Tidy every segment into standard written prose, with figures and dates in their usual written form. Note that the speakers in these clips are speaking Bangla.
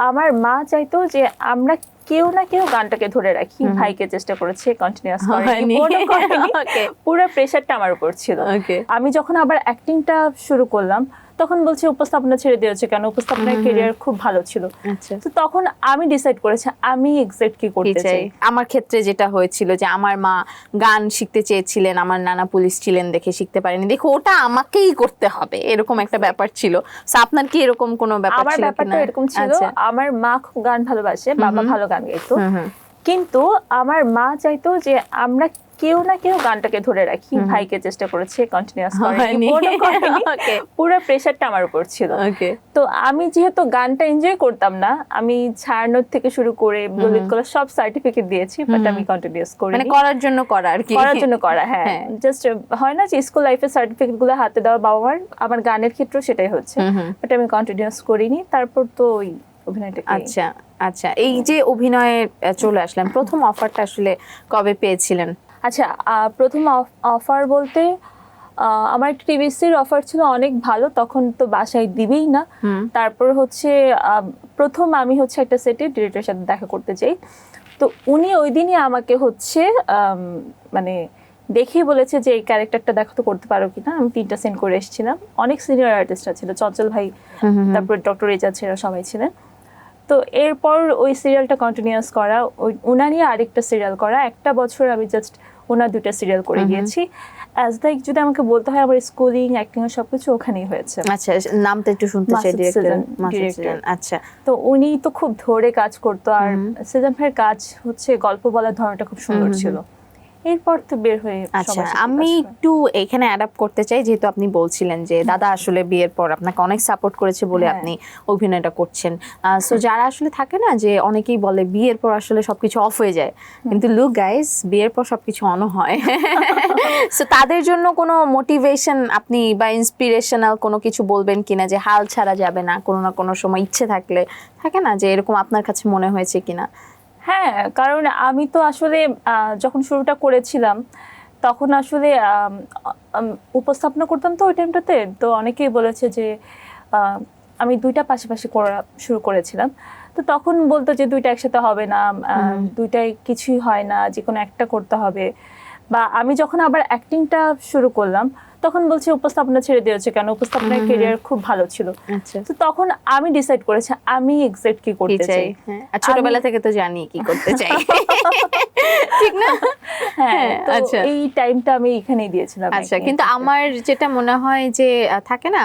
আমার মা চাইতো যে আমরা কেউ না কেউ গানটাকে ধরে রাখি। ভাইকে চেষ্টা করেছে, কন্টিনিউয়াস করেনি, পুরো প্রেশারটা আমার উপর ছিল। আমি যখন আবার অ্যাক্টিংটা শুরু করলাম তখন বলছে উপস্থাপনা ছেড়ে দিয়েছে কেন, উপস্থাপনার ক্যারিয়ার খুব ভালো ছিল। তো তখন আমি ডিসাইড করেছি আমি এক্সাক্ট কি করতে চাই। আমার ক্ষেত্রে যেটা হয়েছিল যে আমার মা গান শিখতে চেয়েছিলেন, আমার নানা পুলিশ ছিলেন দেখে শিখতে পারেনি, দেখো ওটা আমাকেই করতে হবে, এরকম একটা ব্যাপার ছিল। সো আপনার কি এরকম কোনো ব্যাপার ছিল? আমার ব্যাপারটা এরকম ছিল, আমার মা খুব গান ভালোবাসে, বাবা ভালো গান গাইতো, কিন্তু আমার মা চাইতো যে আমরা কেউ না কেউ গানটাকে ধরে রাখি। ভাইকে চেষ্টা করেছে, কন্টিনিউয়াস করেনি, পুরো প্রেশারটা আমার উপর ছিল। তো আমি যেহেতু গানটা এনজয় করতাম না, আমি ছায়ানোর থেকে শুরু করে দলিত কলা সব সার্টিফিকেট দিয়েছি, বাট আমি কন্টিনিউয়াস করি, মানে করার জন্য করা আর কি, করার জন্য করা। হ্যাঁ, জাস্ট হয় না যে স্কুল লাইফের সার্টিফিকেট গুলো হাতে দেওয়া বাবা মার, আমার গানের ক্ষেত্রেও সেটাই হচ্ছে, বাট আমি কন্টিনিউয়াস করিনি। তারপর তো ওই অভিনয়টা। আচ্ছা আচ্ছা, এই যে অভিনয়ে চলে আসলাম, প্রথম অফারটা আসলে কবে পেয়েছিলেন? আচ্ছা, প্রথম অফার বলতে আমার টিভিসির অফার ছিল অনেক ভালো, তখন তো বাসায় দিবেই না। তারপর হচ্ছে প্রথম আমি হচ্ছে একটা সেটে ডিরেক্টরের সাথে দেখা করতে যাই, তো উনি ওই দিনই আমাকে হচ্ছে মানে দেখেই বলেছে যে এই ক্যারেক্টারটা দেখো তো করতে পারো কিনা। আমি 3টা সিন করে এসেছিলাম, অনেক সিনিয়র আর্টিস্টরা ছিল, চঞ্চল ভাই, তারপর ডক্টর রেজা ছেড়া সবাই ছিলেন। তো এরপর ওই সিরিয়ালটা কন্টিনিউয়াস করা, ওই উনারই আরেকটা সিরিয়াল করা, একটা বছর আমি জাস্ট ওনার 2টা সিরিয়াল করে গিয়েছি। অ্যাজ লাইক যদি আমাকে বলতে হয়, আমার স্কুলিং, অ্যাক্টিং সবকিছু ওখানেই হয়েছে। আচ্ছা, নামটা একটু শুনতে চাই। ডিরেক্টর। আচ্ছা, তো উনি তো খুব ধরে কাজ করতো, আর সেজান ভাইয়ের কাজ হচ্ছে গল্প বলার ধরনটা খুব সুন্দর ছিল। এরপর তো বের হয়ে। আচ্ছা, আমি একটু এখানে অ্যাডাপ্ট করতে চাই, যেহেতু আপনি বলছিলেন যে দাদা আসলে বিয়ের পর আপনাকে অনেক সাপোর্ট করেছে বলে আপনি অভিনয়টা করছেন। সো যারা আসলে থাকে না যে অনেকেই বলে বিয়ের পর আসলে সবকিছু অফ হয়ে যায়, কিন্তু লুক গাইস, বিয়ের পর সবকিছু অন হয়। সো তাদের জন্য কোনো মোটিভেশন আপনি বা ইন্সপিরেশনাল কোনো কিছু বলবেন কিনা, যে হাল ছাড়া যাবে না, কোনো না কোনো সময় ইচ্ছে থাকলে থাকে না, যে এরকম আপনার কাছে মনে হয়েছে কিনা? হ্যাঁ, কারণ আমি তো আসলে যখন শুরুটা করেছিলাম তখন আসলে উপস্থাপনা করতাম তো ওই টাইমটাতে, তো অনেকেই বলেছে যে আমি 2টা পাশাপাশি করা শুরু করেছিলাম, তো তখন বলতো যে 2টা একসাথে হবে না, 2টাই কিছুই হয় না, যে কোনো একটা করতে হবে। বা আমি যখন আবার অ্যাক্টিংটা শুরু করলাম তখন বলছে উপস্থাপনা ছেড়ে দিয়েছে কেন, উপস্থাপনার ক্যারিয়ার খুব ভালো ছিল। তো তখন আমি ডিসাইড করেছি আমি এক্সাক্ট কি করতে চাই। আর ছোটবেলা থেকে তো জানি কি করতে চাই, ঠিক না? হ্যাঁ, আচ্ছা, এই টাইমটা আমি এখানেই দিয়েছিলাম। আচ্ছা, কিন্তু আমার যেটা মনে হয় যে থাকে না,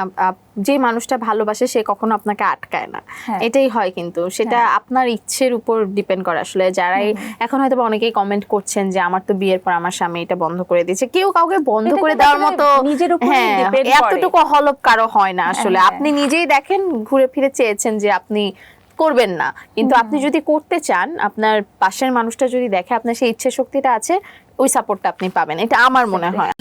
যে মানুষটা ভালোবাসে সে কখনো আপনাকে আটকায় না, এটাই হয়, কিন্তু সেটা আপনার ইচ্ছের উপর ডিপেন্ড করে আসলে। যারাই এখন হয়তো অনেকেই কমেন্ট করছেন যে আমার তো বিয়ের পর আমার স্বামী এটা বন্ধ করে দিয়েছে, কেউ কাউকে বন্ধ করে দেওয়ার মতো এতটুকু হলপ কারো হয় না আসলে। আপনি নিজেই দেখেন, ঘুরে ফিরে চেয়েছেন যে আপনি করবেন না, কিন্তু আপনি যদি করতে চান, আপনার পাশের মানুষটা যদি দেখে আপনার সেই ইচ্ছে শক্তিটা আছে, ওই সাপোর্টটা আপনি পাবেন, এটা আমার মনে হয়।